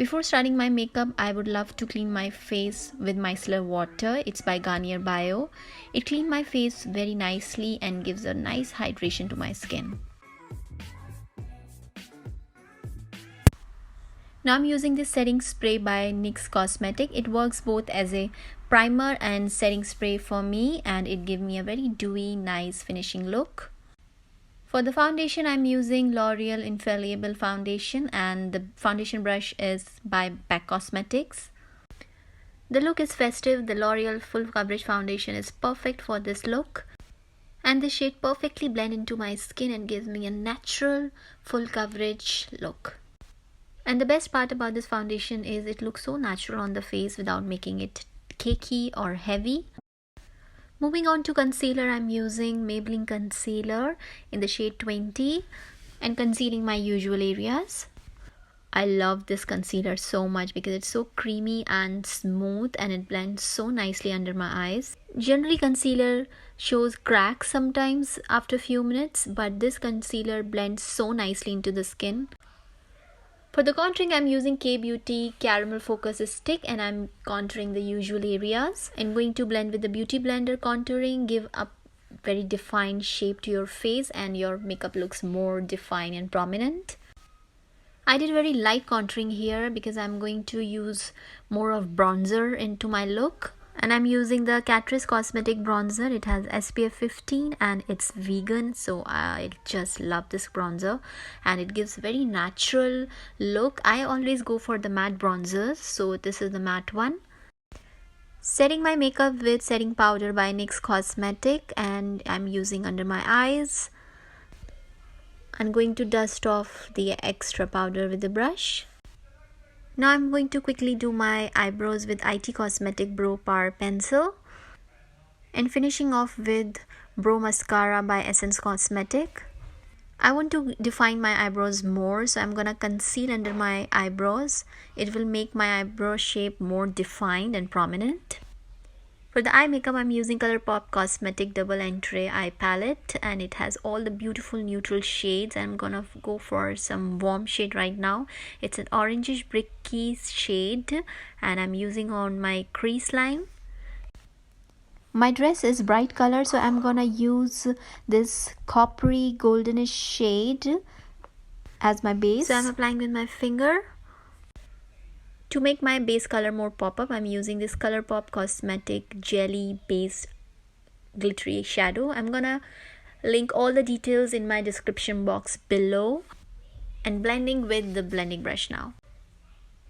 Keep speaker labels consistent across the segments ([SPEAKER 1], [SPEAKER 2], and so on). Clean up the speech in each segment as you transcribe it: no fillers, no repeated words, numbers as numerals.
[SPEAKER 1] Before starting my makeup, I would love to clean my face with micellar water. It's by Garnier Bio. It cleans my face very nicely and gives a nice hydration to my skin. Now I'm using this setting spray by NYX Cosmetic. It works both as a primer and setting spray for me, and it gives me a very dewy, nice finishing look. For the foundation, I'm using L'Oreal Infallible Foundation, and the foundation brush is by MAC Cosmetics. The look is festive. The L'Oreal Full Coverage Foundation is perfect for this look. And the shade perfectly blends into my skin and gives me a natural full coverage look. And the best part about this foundation is it looks so natural on the face without making it cakey or heavy. Moving on to concealer, I'm using Maybelline concealer in the shade 20 and concealing my usual areas. I love this concealer so much because it's so creamy and smooth and it blends so nicely under my eyes. Generally, concealer shows cracks sometimes after a few minutes, but this concealer blends so nicely into the skin. For the contouring, I'm using K-Beauty Caramel Focus Stick and I'm contouring the usual areas. I'm going to blend with the Beauty Blender contouring, give a very defined shape to your face and your makeup looks more defined and prominent. I did very light contouring here because I'm going to use more of bronzer into my look. And I'm using the Catrice Cosmetic Bronzer. It has SPF 15 and it's vegan, so I just love this bronzer and it gives very natural look. I always go for the matte bronzers, so this is the matte one. Setting my makeup with setting powder by NYX Cosmetic and I'm using under my eyes. I'm going to dust off the extra powder with the brush. Now I'm going to quickly do my eyebrows with IT Cosmetic Brow Power Pencil and finishing off with Brow Mascara by Essence Cosmetic. I want to define my eyebrows more, so I'm gonna conceal under my eyebrows. It will make my eyebrow shape more defined and prominent. For the eye makeup, I'm using ColourPop Cosmetic Double Entendre Eye Palette and it has all the beautiful neutral shades. I'm gonna go for some warm shade right now. It's an orangish bricky shade and I'm using on my crease line. My dress is bright color, so I'm gonna use this coppery goldenish shade as my base. So I'm applying with my finger. To make my base color more pop up, I'm using this ColourPop Cosmetic Jelly Based Glittery Shadow. I'm gonna link all the details in my description box below. And blending with the blending brush now.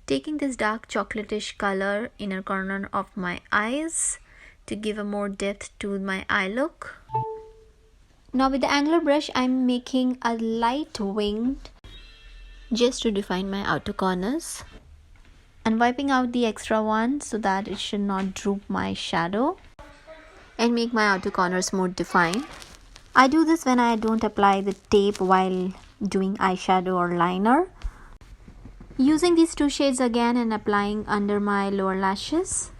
[SPEAKER 1] Taking this dark chocolatish color inner corner of my eyes to give a more depth to my eye look. Now with the angular brush, I'm making a light winged just to define my outer corners. And wiping out the extra one so that it should not droop my shadow and make my outer corners more defined. I do this when I don't apply the tape while doing eyeshadow or liner. Using these two shades again and applying under my lower lashes.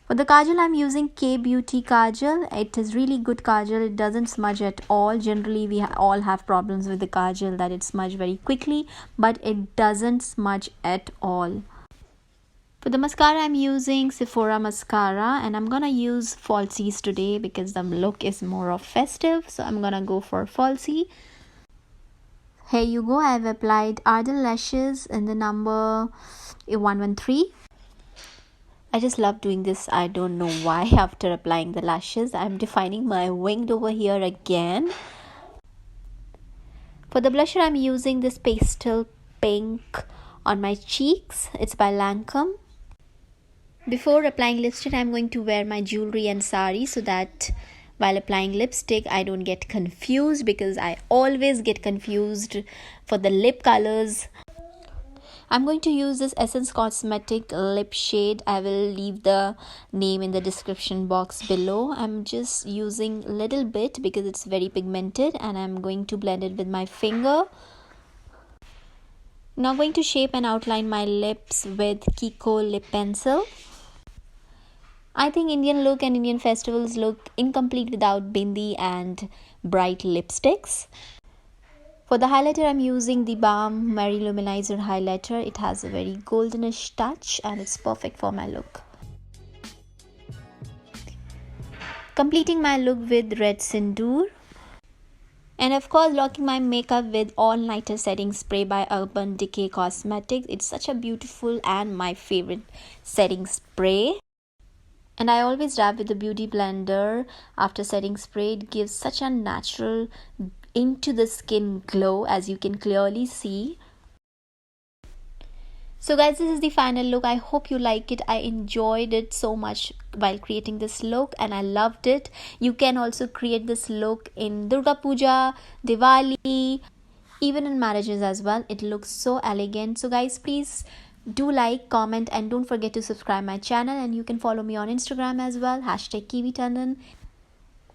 [SPEAKER 1] For the kajal, I'm using K-Beauty Kajal. It is really good kajal. It doesn't smudge at all. Generally, we all have problems with the kajal that it smudges very quickly, but it doesn't smudge at all. For the mascara, I'm using Sephora Mascara and I'm gonna use falsies today because the look is more of festive. So I'm gonna go for falsie. Here you go. I've applied Ardell lashes in the number 113. I just love doing this. I don't know why. After applying the lashes, I'm defining my winged over here again. For the blusher, I'm using this pastel pink on my cheeks. It's by Lancome. Before applying lipstick, I'm going to wear my jewelry and sari so that while applying lipstick, I don't get confused because I always get confused for the lip colors. I'm going to use this Essence Cosmetic lip shade. I will leave the name in the description box below. I'm just using a little bit because it's very pigmented and I'm going to blend it with my finger. Now going to shape and outline my lips with Kiko lip pencil. I think Indian look and Indian festivals look incomplete without bindi and bright lipsticks. For the highlighter, I'm using the Balm Mary Luminizer highlighter. It has a very goldenish touch and it's perfect for my look. Completing my look with red sindoor. And of course, locking my makeup with All Nighter Setting Spray by Urban Decay Cosmetics. It's such a beautiful and my favorite setting spray. And I always dab with the beauty blender after setting spray. It gives such a natural into the skin glow, as you can clearly see. So guys, this is the final look. I hope you like it. I enjoyed it so much while creating this look and I loved it. You can also create this look in Durga Pooja, Diwali, even in marriages as well. It looks so elegant. So guys, please do like, comment, and don't forget to subscribe my channel, and you can follow me on Instagram as well, #KiwiTandan.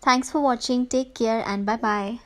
[SPEAKER 1] Thanks for watching. Take care and bye bye.